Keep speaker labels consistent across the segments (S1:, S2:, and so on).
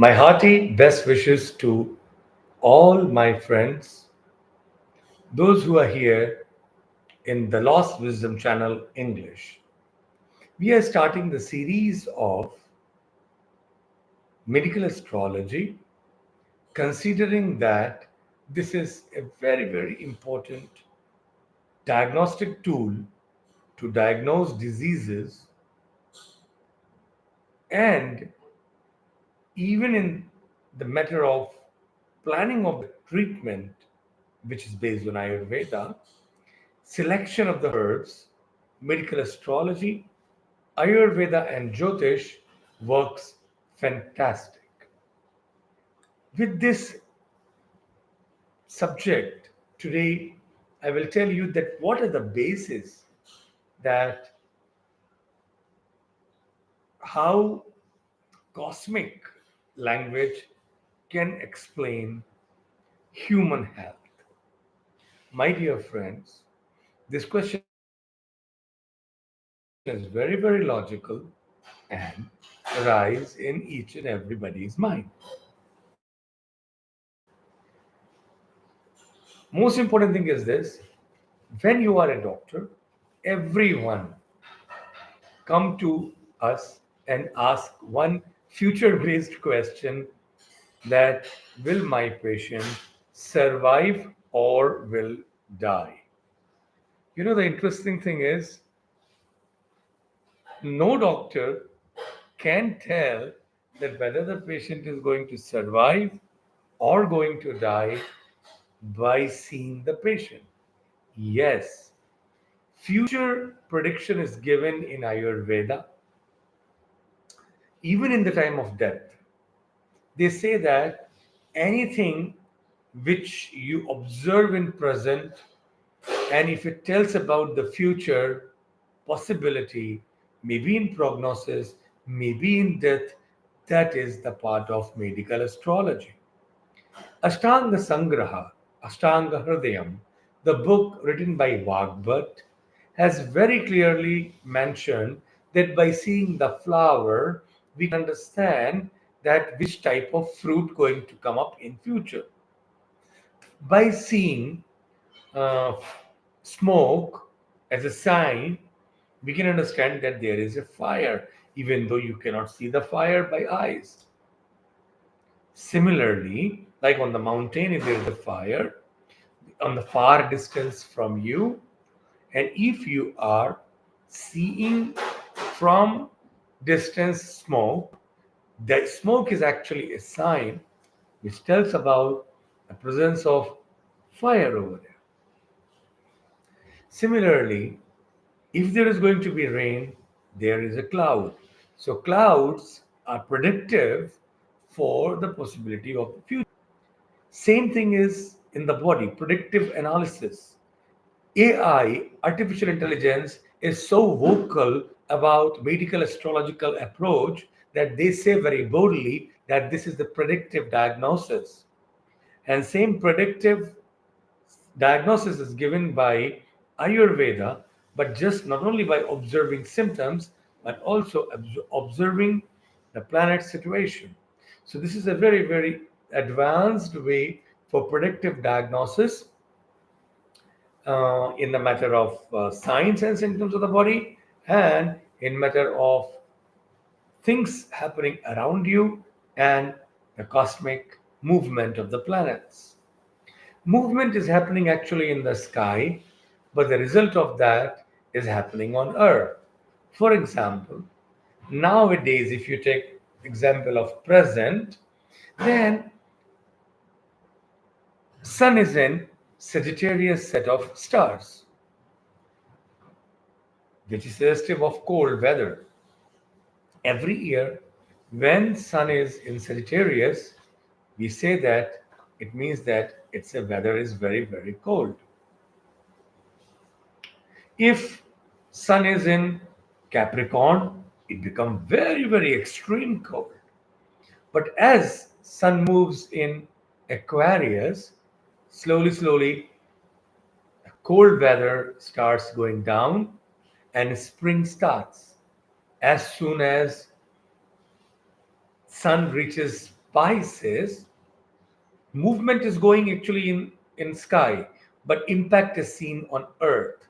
S1: My hearty best wishes to all my friends, those who are here in the Lost Wisdom Channel English. We are starting the series of medical astrology, considering that this is a very, very important diagnostic tool to diagnose diseases, and even in the matter of planning of the treatment, which is based on Ayurveda, selection of the herbs, medical astrology, Ayurveda, and Jyotish works fantastic. With this subject, today I will tell you that what are the basis that how cosmic language can explain human health. My dear friends, this question is very, very logical and arise in each and everybody's mind. Most important thing is this: when you are a doctor, everyone come to us and ask one future based question, that will my patient survive or will die? The interesting thing is, no doctor can tell that whether the patient is going to survive or going to die by seeing the patient. Yes, future prediction is given in Ayurveda, even in the time of death. They say that anything which you observe in present, and if it tells about the future possibility, maybe in prognosis, maybe in death, that is the part of medical astrology. Ashtanga Sangraha, Ashtanga Hridayam, the book written by Vagbhat, has very clearly mentioned that by seeing the flower, we can understand that which type of fruit going to come up in future. By seeing uh, smoke as a sign, we can understand that there is a fire, even though you cannot see the fire by eyes. Similarly, like on the mountain, if there is a fire on the far distance from you, and if you are seeing from distance smoke, that smoke is actually a sign which tells about the presence of fire over there. Similarly, if there is going to be rain, there is a cloud. So clouds are predictive for the possibility of the future. Same thing is in the body, predictive analysis. AI, artificial intelligence, is so vocal about medical astrological approach that they say very boldly that this is the predictive diagnosis. And same predictive diagnosis is given by Ayurveda, but just not only by observing symptoms, but also observing the planet situation. So this is a very, very advanced way for predictive diagnosis in the matter of signs and symptoms of the body, and in matter of things happening around you and the cosmic movement of the planets. Movement is happening actually in the sky, but the result of that is happening on earth. For example, nowadays, if you take example of present, then sun is in Sagittarius set of stars, which is suggestive of cold weather. Every year, when sun is in Sagittarius, we say that it means that its weather is very, very cold. If sun is in Capricorn, it becomes very, very extreme cold. But as sun moves in Aquarius, slowly, slowly, cold weather starts going down and spring starts. As soon as sun reaches Pisces, movement is going actually in sky, but impact is seen on earth.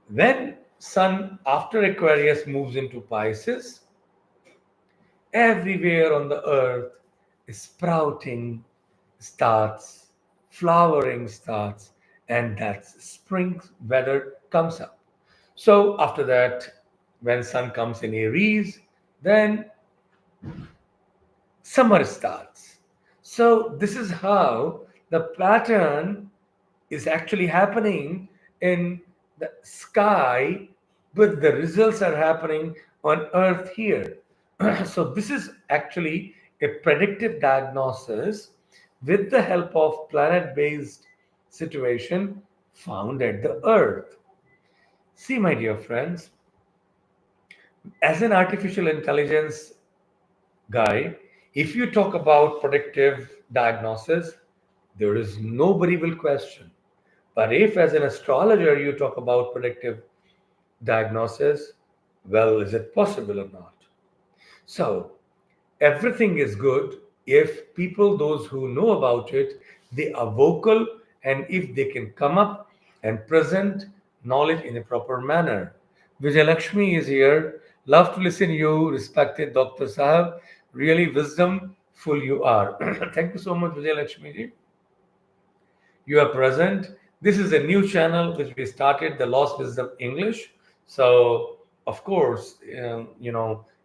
S1: When sun after Aquarius moves into Pisces, everywhere on the earth is sprouting starts, flowering starts, and that spring weather comes up. So after that, when sun comes in Aries, then summer starts. So this is how the pattern is actually happening in the sky, but the results are happening on earth here. So this is actually a predictive diagnosis with the help of planet based situation found at the earth. See, my dear friends, as an artificial intelligence guy, if you talk about predictive diagnosis, there is nobody will question. But if as an astrologer you talk about predictive diagnosis, well, is it possible or not? So everything is good if people, those who know about it, they are vocal, and if they can come up and present knowledge in a proper manner. Vijay Lakshmi is here. Love to listen you, respected Dr. Sahab. Really wisdomful you are. Thank you so much, Vijay Lakshmi ji. You are present. This is a new channel which we started, the Lost Wisdom English. So, of course, in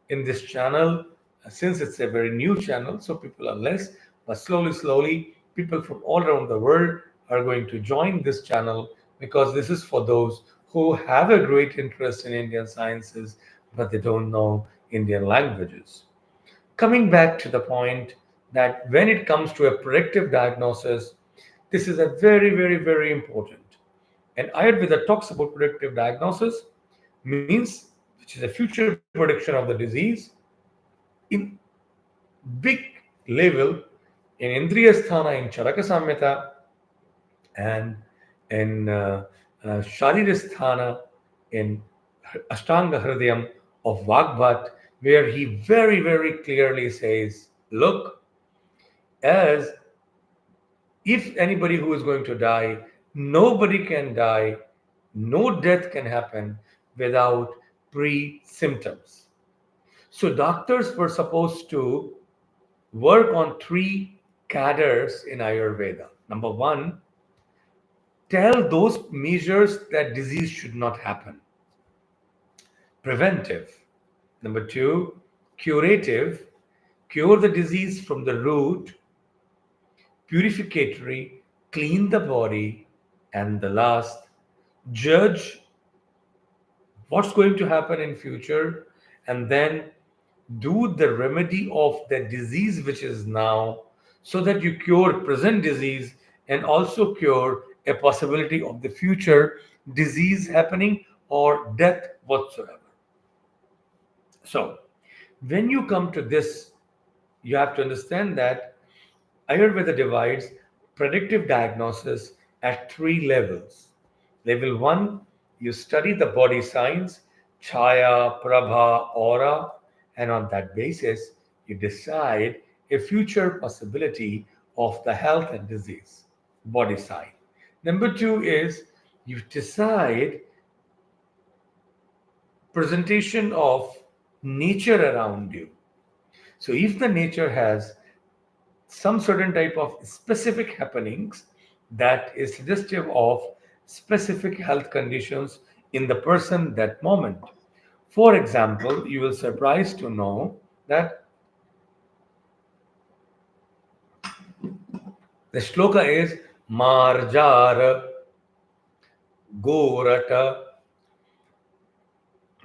S1: this channel, since it's a very new channel, so people are less, but slowly, people from all around the world are going to join this channel because this is for those who have a great interest in Indian sciences, but they don't know Indian languages. Coming back to the point that when it comes to a predictive diagnosis, this is a very important. And Ayurveda talks about predictive diagnosis, means which is a future prediction of the disease in big level in Indriya Sthana in Charaka Samhita and in Sharira Sthana in Ashtanga Hridayam of Vagbhat, where he very clearly says, look, as if anybody who is going to die, nobody can die, no death can happen without pre symptoms. So, doctors were supposed to work on three cadres in Ayurveda. Number one, tell those measures that disease should not happen. Preventive. Number two, curative, cure the disease from the root. Purificatory, clean the body. And the last, judge what's going to happen in future, and then do the remedy of the disease which is now, so that you cure present disease and also cure a possibility of the future disease happening or death whatsoever. So when you come to this, you have to understand that Ayurveda divides predictive diagnosis at three levels. Level one, you study the body signs, chaya, prabha, aura, and on that basis, you decide a future possibility of the health and disease, body sign. Number two is you decide presentation of nature around you. So if the nature has some certain type of specific happenings that is suggestive of specific health conditions in the person that moment. For example, you will surprise to know that the shloka is Marjara Gorata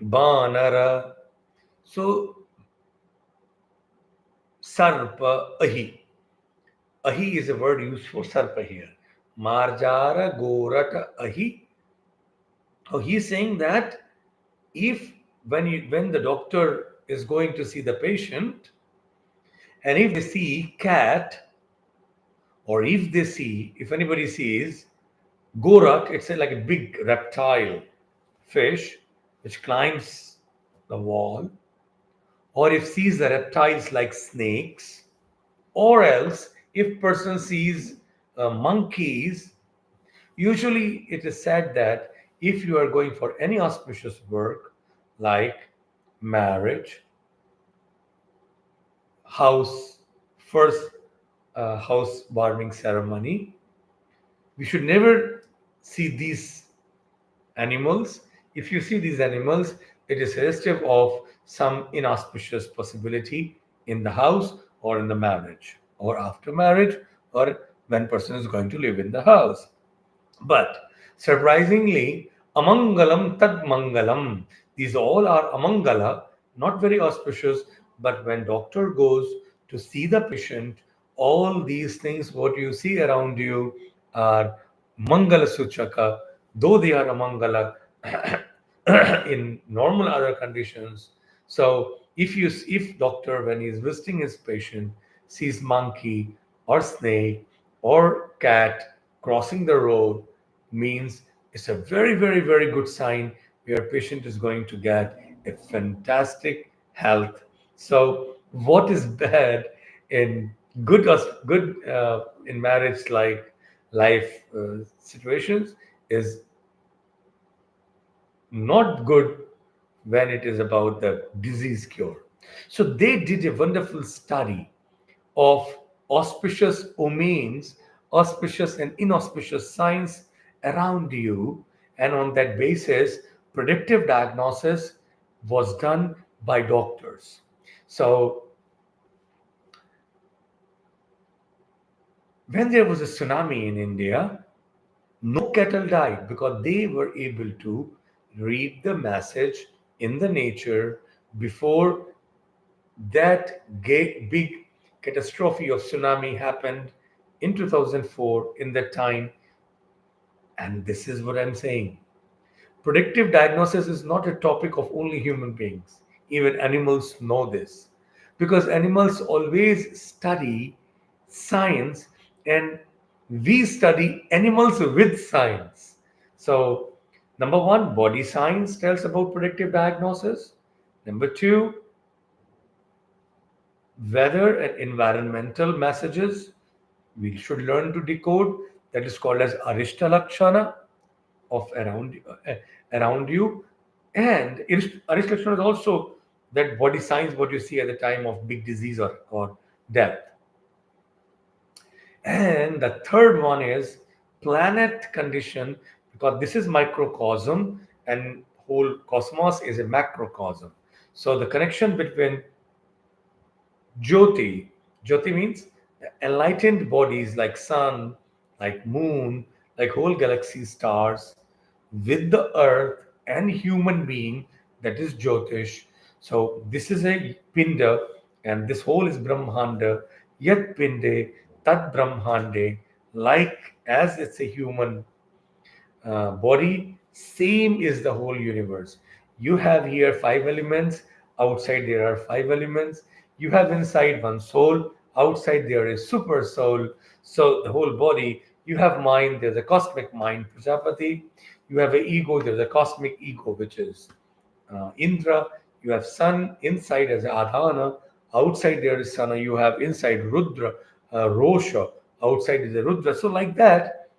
S1: Banara. So Sarpa Ahi. Ahi is a word used for Sarpa here. Marjara Gorata Ahi. So he's saying that if when the doctor is going to see the patient, and if they see cat, or if anybody sees gorak, it's like a big reptile fish which climbs the wall, or if sees the reptiles like snakes, or else if person sees monkeys. Usually it is said that if you are going for any auspicious work like marriage, house first house warming ceremony, we should never see these animals. If you see these animals, it is suggestive of some inauspicious possibility in the house or in the marriage or after marriage or when person is going to live in the house. But surprisingly, amangalam tad mangalam. These all are amangala, not very auspicious. But when doctor goes to see the patient, all these things what you see around you are mangala suchaka, though they are amangala in normal other conditions. So if doctor when he is visiting his patient sees monkey or snake or cat crossing the road, means it's a very, very, very good sign your patient is going to get a fantastic health. So what is bad in good in marriage like life situations is not good when it is about the disease cure. So they did a wonderful study of auspicious omens, auspicious and inauspicious signs around you, and on that basis, predictive diagnosis was done by doctors. So when there was a tsunami in India, no cattle died because they were able to read the message in the nature before that big catastrophe of tsunami happened in 2004 in that time. And this is what I'm saying. Predictive diagnosis is not a topic of only human beings. Even animals know this because animals always study science, and we study animals with science. So, number one, body science tells about predictive diagnosis. Number two, weather and environmental messages we should learn to decode. That is called as Arishta Lakshana of around you. And Arishta is also that body signs what you see at the time of big disease or death. And the third one is planet condition, because this is microcosm and whole cosmos is a macrocosm. So the connection between Jyoti. Jyoti means enlightened bodies like sun, like moon, like whole galaxy stars, with the earth and human being, that is Jyotish. So this is a Pinda, and this whole is Brahmanda. Yat Pinde, Tat Brahmande, like as it's a human body, same is the whole universe. You have here five elements, outside there are five elements. You have inside one soul, outside there is super soul. So the whole body, you have mind, there's a cosmic mind, Prajapati. You have an ego, there's a cosmic ego, which is Indra. You have sun inside as Adhana, outside there is Sana. You have inside Rudra, Rosha, outside is a Rudra. So like that,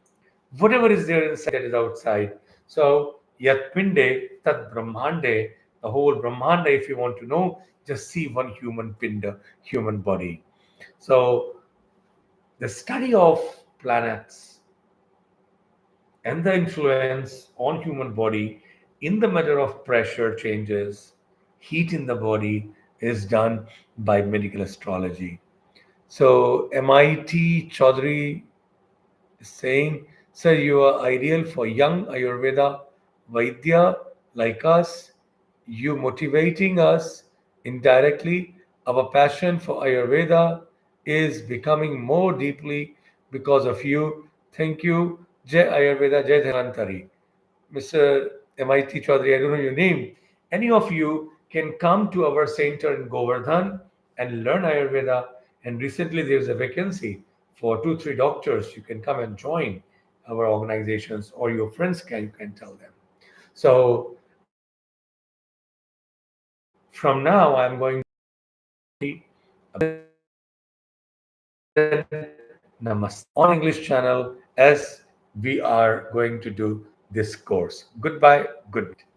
S1: whatever is there inside that is outside. So yat pinde tat brahmande, the whole brahmanda, if you want to know, just see one human pinda, human body. So the study of planets and the influence on human body in the matter of pressure changes, heat in the body is done by medical astrology. So MIT Chaudhary saying, sir, you are ideal for young Ayurveda Vaidya like us. You motivating us indirectly. Our passion for Ayurveda is becoming more deeply because of you. Thank you. Jai Ayurveda, Jai Dhanantari. Mr. MIT Chaudhary, I don't know your name. Any of you can come to our center in Govardhan and learn Ayurveda. And recently there's a vacancy for two, three doctors. You can come and join our organizations, or your friends can, you can tell them. So from now, I'm going Namaste on English channel as we are going to do this course. Goodbye, good night.